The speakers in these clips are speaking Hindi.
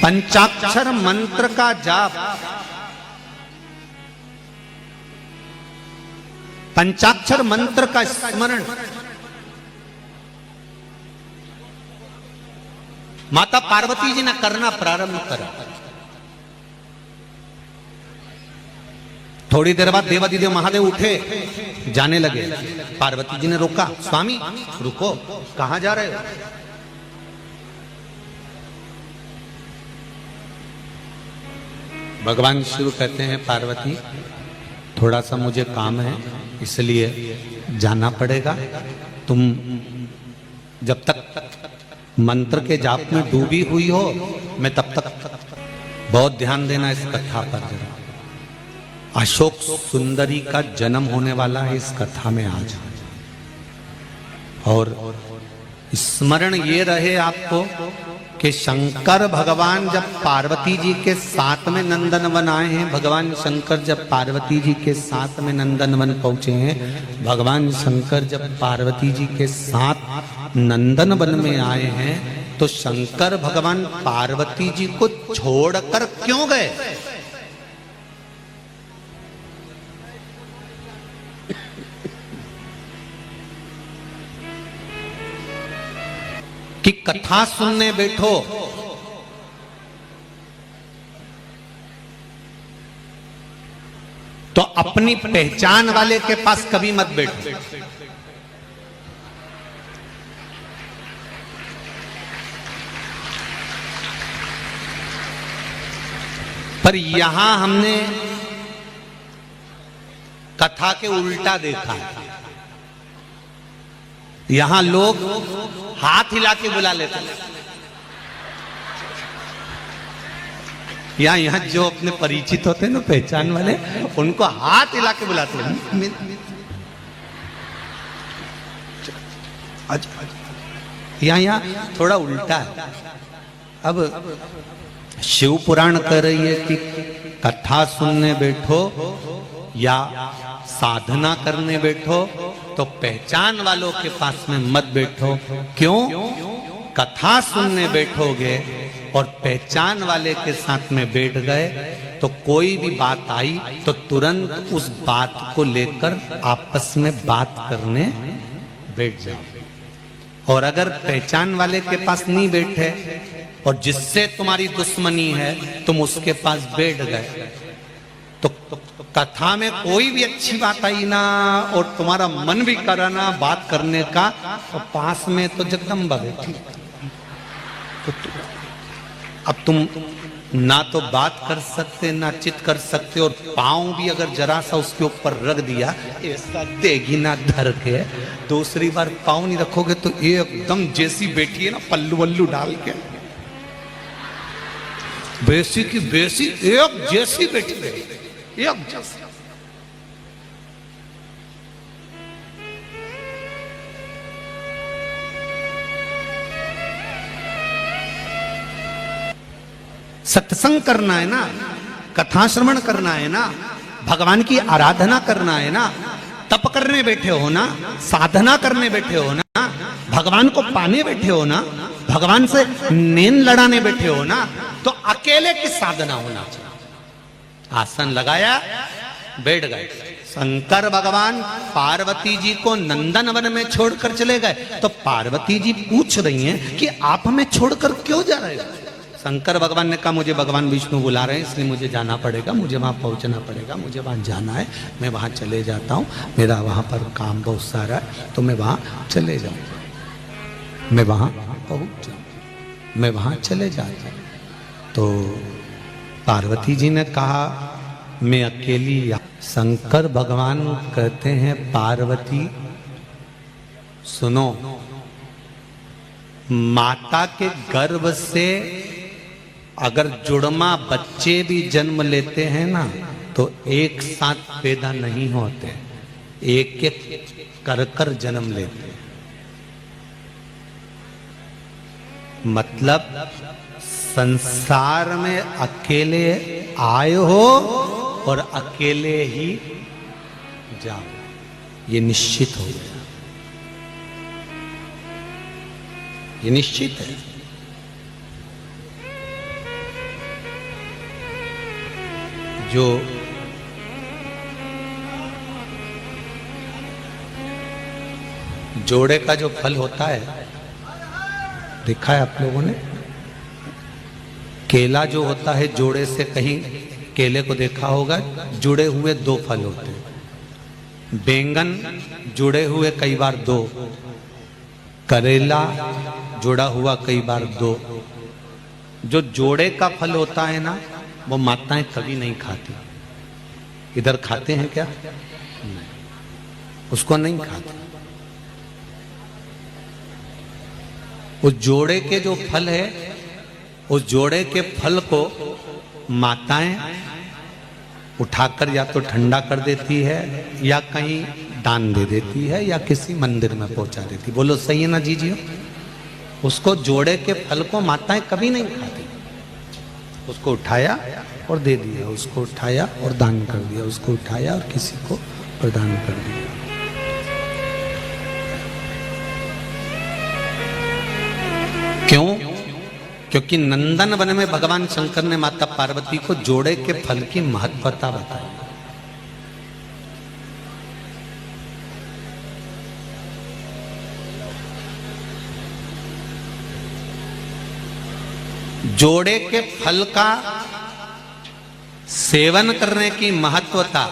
पंचाक्षर मंत्र का जाप, पंचाक्षर मंत्र का स्मरण माता पार्वती जी ने करना प्रारंभ करा। थोड़ी देर बाद देवादिदेव महादेव उठे, जाने लगे। पार्वती जी ने रोका, स्वामी रुको, कहां जा रहे हो? भगवान शिव कहते हैं, पार्वती थोड़ा सा मुझे काम है, इसलिए जाना पड़ेगा। तुम जब तक मंत्र के जाप में डूबी हुई हो, मैं तब तक बहुत ध्यान देना इस कथा पर जरा। अशोक सुंदरी का जन्म होने वाला है इस कथा में आज, और स्मरण ये रहे आपको कि शंकर भगवान जब पार्वती जी के साथ में नंदनवन आए हैं, भगवान शंकर जब पार्वती जी के साथ में नंदनवन पहुंचे हैं, भगवान शंकर जब पार्वती जी के साथ नंदनवन में आए हैं, तो शंकर भगवान पार्वती जी को छोड़कर क्यों गए? कि कथा सुनने बैठो तो अपनी पहचान वाले के पास कभी मत बैठो। पर यहां हमने कथा के उल्टा देखा है। यहां लोग हाथ हिला के बुला लेते हैं। यहां जो अपने परिचित होते हैं ना, पहचान वाले, उनको हाथ हिला के बुलाते हैं। यहां थोड़ा उल्टा है। अब शिव पुराण कह रही है कि कथा सुनने बैठो या साधना करने बैठो तो पहचान वालों के पास में मत बैठो। क्यों? कथा सुनने बैठोगे और पहचान वाले के साथ में बैठ गए तो कोई भी बात आई तो तुरंत उस बात को लेकर आपस में बात करने बैठ जाओ। और अगर पहचान वाले के पास नहीं बैठे और जिससे तुम्हारी दुश्मनी है तुम उसके पास बैठ गए, तो कथा में कोई भी अच्छी बात आई ना और तुम्हारा मन भी कराना बात करने का, तो पास में तो जगदम्बा बैठी। तो अब तुम ना तो बात कर सकते ना चित कर सकते, और पांव भी अगर जरा सा उसके ऊपर रख दिया, ऐसा देगी ना धर के, दूसरी बार पांव नहीं रखोगे तो एकदम जैसी बैठी है ना पल्लू वल्लू डाल के, बेसी की बेसी एक जैसी बैठी है, एक जैसी। सत्संग करना है ना, कथा श्रवण करना है ना, भगवान की आराधना करना है ना, तप करने बैठे हो ना, साधना करने बैठे हो ना, भगवान को पाने बैठे हो ना, भगवान से नींद लड़ाने बैठे हो ना, तो अकेले की साधना होना चाहिए। आसन लगाया, बैठ गए। शंकर भगवान पार्वती जी को नंदनवन में छोड़कर चले गए तो पार्वती जी पूछ रही हैं कि आप हमें छोड़कर क्यों जा रहे हो? शंकर भगवान ने कहा मुझे भगवान विष्णु बुला रहे हैं इसलिए मुझे जाना पड़ेगा, मुझे वहां पहुंचना पड़ेगा, मुझे वहां जाना है, मैं वहां चले जाता हूं, मेरा वहां पर काम बहुत सारा है, तो मैं वहां चले जाऊंगा, मैं वहां पहुंच जाऊंगा, मैं वहां चले जाता। तो पार्वती जी ने कहा मैं अकेली। शंकर भगवान कहते हैं पार्वती सुनो, माता के गर्भ से अगर जुड़मा बच्चे भी जन्म लेते हैं ना तो एक साथ पैदा नहीं होते, एक एक कर कर जन्म लेते हैं। मतलब संसार में अकेले आए हो और अकेले ही जाओ, ये निश्चित हो गया, ये निश्चित है। जो जोड़े का जो फल होता है, देखा है आप लोगों ने? केला जो होता है जोड़े से, कहीं केले को देखा होगा, जुड़े हुए दो फल होते हैं। बैंगन जुड़े हुए कई बार दो, करेला जुड़ा हुआ कई बार दो। जो जोड़े का फल होता है ना, वो माताएं कभी नहीं खाती। इधर खाते हैं क्या? नहीं, उसको नहीं खाते। उस जोड़े के जो फल है, उस जोड़े के फल को माताएं उठाकर या तो ठंडा कर देती है, या कहीं दान दे देती है, या किसी मंदिर में पहुंचा देती। बोलो सही है ना जीजियो? उसको, जोड़े के फल को माताएं कभी नहीं खाती। उसको उठाया और दे दिया, उसको उठाया और दान कर दिया, उसको उठाया और किसी को प्रदान कर दिया। क्यों? क्योंकि नंदन वन में भगवान शंकर ने माता पार्वती को जोड़े के फल की महत्वता बताई। जोड़े के फल का सेवन करने की महत्वता,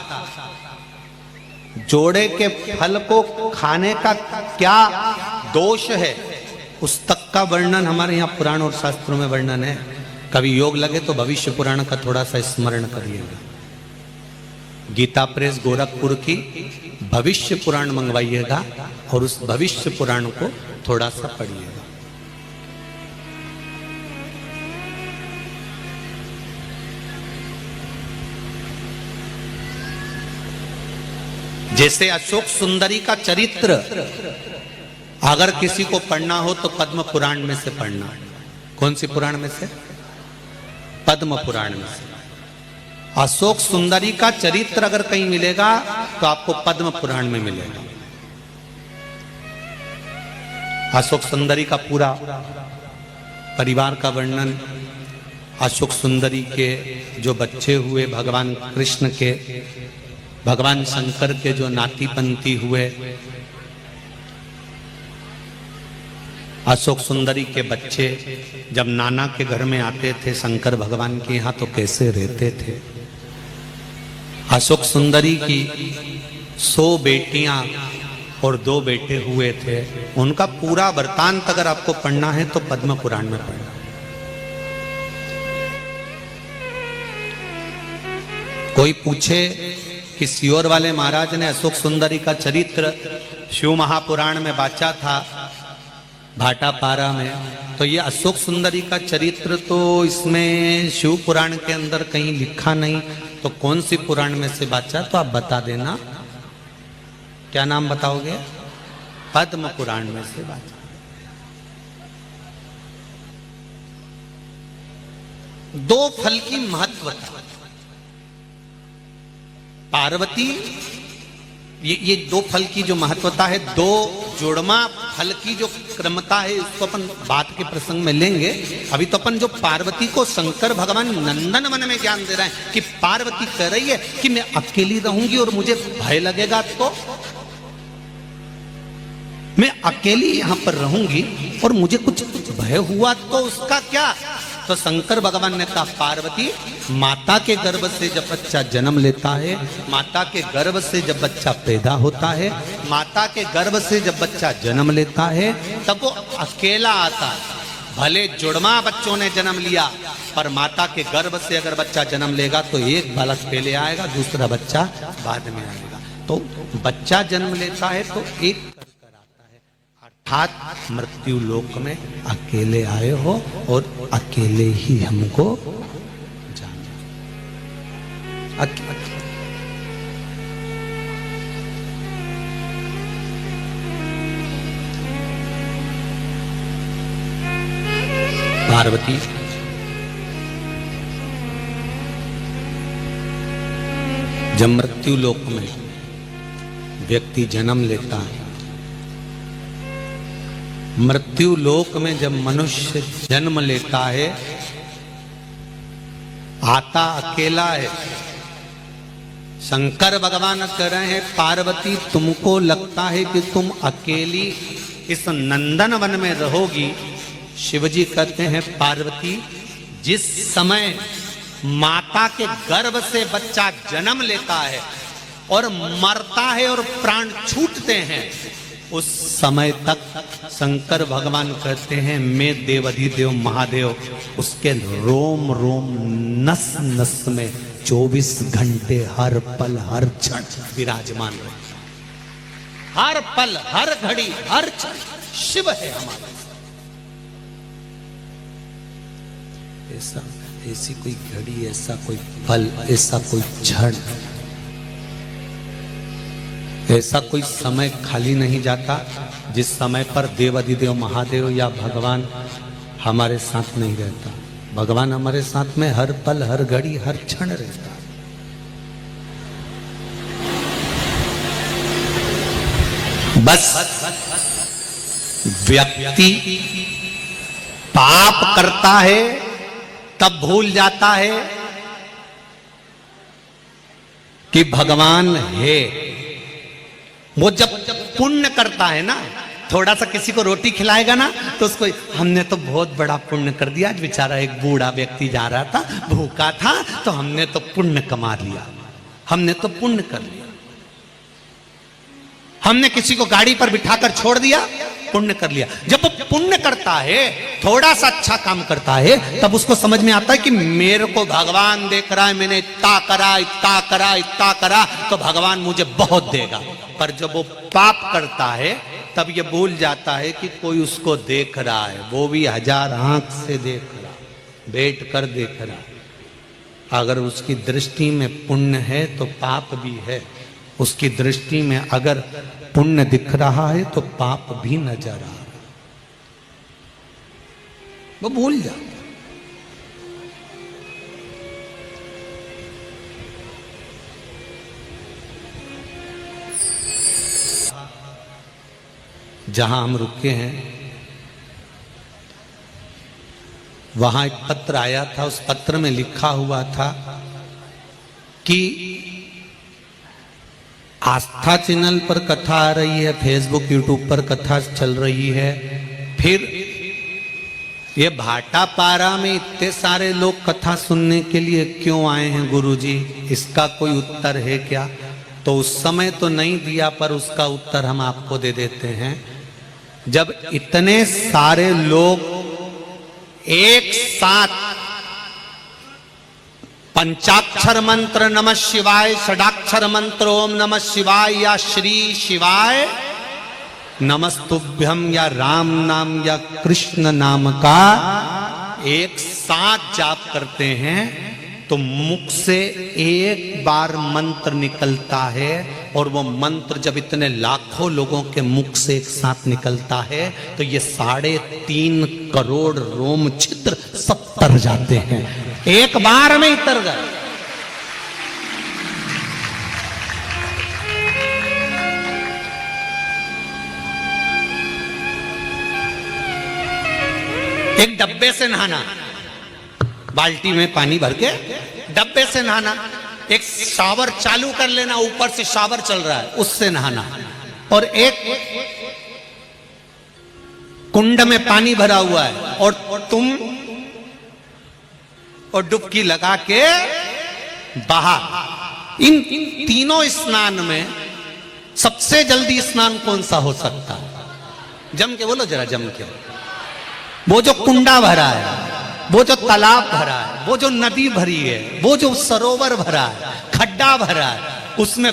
जोड़े के फल को खाने का क्या दोष है, उस तक का वर्णन हमारे यहाँ पुराण और शास्त्रों में वर्णन है। कभी योग लगे तो भविष्य पुराण का थोड़ा सा स्मरण करिएगा। गीता प्रेस गोरखपुर की भविष्य पुराण मंगवाइएगा और उस भविष्य पुराण को थोड़ा सा पढ़िएगा। जैसे अशोक सुंदरी का चरित्र अगर किसी को पढ़ना हो तो पद्म पुराण में से पढ़ना। कौन सी पुराण में से? पद्म पुराण में से। अशोक सुंदरी का चरित्र अगर कहीं मिलेगा तो आपको पद्म पुराण में मिलेगा। अशोक सुंदरी का पूरा परिवार का वर्णन, अशोक सुंदरी के जो बच्चे हुए भगवान कृष्ण के, भगवान शंकर के जो नाती पंती हुए, अशोक सुंदरी के बच्चे जब नाना के घर में आते थे शंकर भगवान के यहाँ तो कैसे रहते थे। अशोक सुंदरी की 100 बेटियां और 2 बेटे हुए थे। उनका पूरा वृतांत अगर आपको पढ़ना है तो पद्म पुराण में पढ़ना। कोई पूछे कि सियोर वाले महाराज ने अशोक सुंदरी का चरित्र शिव महापुराण में बाचा था, भाटापारा में, तो ये अशोक सुंदरी का चरित्र तो इसमें शिव पुराण के अंदर कहीं लिखा नहीं, तो कौन सी पुराण में से बाचा? तो आप बता देना। क्या नाम बताओगे? पद्म पुराण में से बाचा। दो फल की महत्वता। पार्वती, ये 2 फल की जो महत्वता है, 2 जोड़मा फल की जो क्रमता है, इसको अपन बात के प्रसंग में लेंगे। अभी तो अपन जो पार्वती को शंकर भगवान नंदन वन में ज्ञान दे रहे हैं कि पार्वती कह रही है कि मैं अकेली रहूंगी और मुझे भय लगेगा, तो मैं अकेली यहां पर रहूंगी और मुझे कुछ भय हुआ तो उसका क्या? तो शंकर भगवान ने कहा, पार्वती, माता के गर्भ से जब बच्चा जन्म लेता है, माता के गर्भ से जब बच्चा पैदा होता है, माता के गर्भ से जब बच्चा जन्म लेता है, तब वो अकेला आता है। भले जुड़वा बच्चों ने जन्म लिया, पर माता के गर्भ से अगर बच्चा जन्म लेगा तो एक बालक पहले आएगा, दूसरा बच्चा बाद में आएगा। तो बच्चा जन्म लेता है तो एक अर्थात मृत्यु लोक में अकेले आए हो और अकेले ही हमको जाना। पार्वती जब मृत्यु लोक में व्यक्ति जन्म लेता है, मृत्यु लोक में जब मनुष्य जन्म लेता है, आता अकेला है, शंकर भगवान कह रहे हैं पार्वती तुमको लगता है कि तुम अकेली इस नंदन वन में रहोगी। शिवजी कहते हैं पार्वती जिस समय माता के गर्भ से बच्चा जन्म लेता है और मरता है और प्राण छूटते हैं, उस समय तक शंकर भगवान कहते हैं मैं देवाधिदेव महादेव उसके रोम रोम नस नस में 24 घंटे हर पल हर क्षण विराजमान रहे। हर पल हर घड़ी हर क्षण शिव है हमारा। ऐसा ऐसी कोई घड़ी, ऐसा कोई पल, ऐसा कोई क्षण, ऐसा कोई समय खाली नहीं जाता जिस समय पर देवाधिदेव महादेव या भगवान हमारे साथ नहीं रहता। भगवान हमारे साथ में हर पल हर घड़ी हर क्षण रहता। बस व्यक्ति पाप करता है तब भूल जाता है कि भगवान है। वो जब पुण्य करता है ना, थोड़ा सा किसी को रोटी खिलाएगा ना तो उसको हमने तो बहुत बड़ा पुण्य कर दिया। आज बेचारा एक बूढ़ा व्यक्ति जा रहा था, भूखा था, तो हमने तो पुण्य कमा लिया, हमने तो पुण्य कर लिया। हमने किसी को गाड़ी पर बिठाकर छोड़ दिया, पुण्य कर लिया। जब वो पुण्य करता है, थोड़ा सा अच्छा काम करता है, तब उसको समझ में आता है कि मेरे को भगवान देख रहा है, मैंने इतना करा इतना करा इतना करा तो भगवान मुझे बहुत देगा। पर जब वो पाप करता है तब ये भूल जाता है कि कोई उसको देख रहा है, वो भी 1000 आंख से देख रहा, बैठ कर देख रहा। अगर उसकी दृष्टि में पुण्य है तो पाप भी है, उसकी दृष्टि में अगर पुण्य दिख रहा है तो पाप भी नजर आ रहा, वो भूल जाता। जहां हम रुके हैं वहां एक पत्र आया था। उस पत्र में लिखा हुआ था कि आस्था चैनल पर कथा आ रही है, फेसबुक यूट्यूब पर कथा चल रही है, फिर ये भाटापारा में इतने सारे लोग कथा सुनने के लिए क्यों आए हैं गुरुजी, इसका कोई उत्तर है क्या? तो उस समय तो नहीं दिया, पर उसका उत्तर हम आपको दे देते हैं। जब इतने सारे लोग एक साथ पंचाक्षर मंत्र नमः शिवाय, षडाक्षर मंत्र ओम नमः शिवाय या श्री शिवाय नमस्तुभ्यम या राम नाम या कृष्ण नाम का एक साथ जाप करते हैं तो मुख से एक बार मंत्र निकलता है, और वो मंत्र जब इतने लाखों लोगों के मुख से एक साथ निकलता है तो ये 3.5 करोड़ रोम छिद्र सब तर जाते हैं, एक बार में ही तर गए। एक डब्बे से नहाना, बाल्टी में पानी भर के डब्बे से नहाना, एक शावर चालू कर लेना, ऊपर से शावर चल रहा है उससे नहाना, और एक कुंड में पानी भरा हुआ है और तुम और डुबकी लगा के बाहर। इन तीनों स्नान में सबसे जल्दी स्नान कौन सा हो सकता है? जम के बोलो जरा, जम के। वो जो कुंडा भरा है, वो जो तालाब भरा है, वो जो नदी भरी है, वो जो सरोवर भरा है, खड्डा भरा है, उसमें